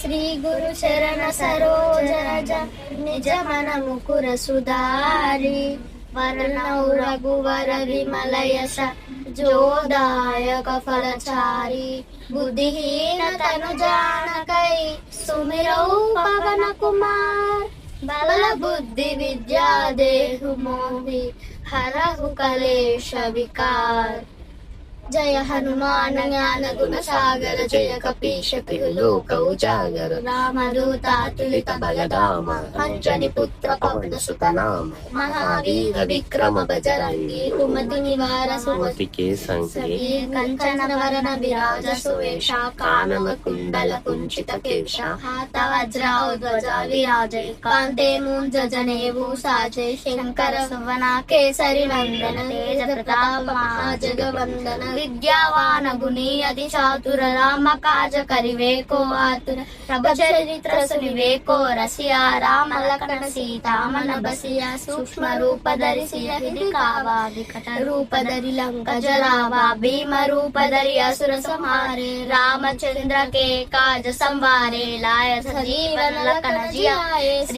శ్రీ గురు చరణ సరోజ రజ నిజ మన ముకుర సుధారి వరణౌ రఘువర విమల యశ జోదాయక ఫలచారి బుద్ధిహీన తను జానకై సుమిరౌ పవన కుమార్ బల బుద్ధి విద్యా దేహు మోహి హరహు కలేశ వికార్ జయ హనుమాన్ జ్ఞాన గుణ సాగర జయ కపీశ లోక ఉజాగర రామదూతాతులిత బలధామ అంజని పుత్ర పవన సుత నామ మహావీర విక్రమ బజరంగి కుమతి నివార సుమతికే సంఖ్యే కంచన వరణ విరాజ సువేష కానన కుండల కుంచిత కేశ హాత వజ్రాధ్వజ విరాజే కాంతే మూంజనేవు సాజే శంకర సువన కేసరి నందన తేజ ప్రతాప మహాజగవందన విద్యావాన గుణీ అతి చాతుర రామ కాజ కరివేకో ఆతుర ప్రభ చరిత్ర సునివేకో రసియా రామ లక్ష్మణ సీతామన బసియా సూక్ష్మ రూప ధరిసియ హిడి కావా వికట రూప ధరి లంక జలావా భీమ రూప ధరి అసుర సంహారే రామచంద్ర के काज संवारे लाय जीवन लखन जियाए।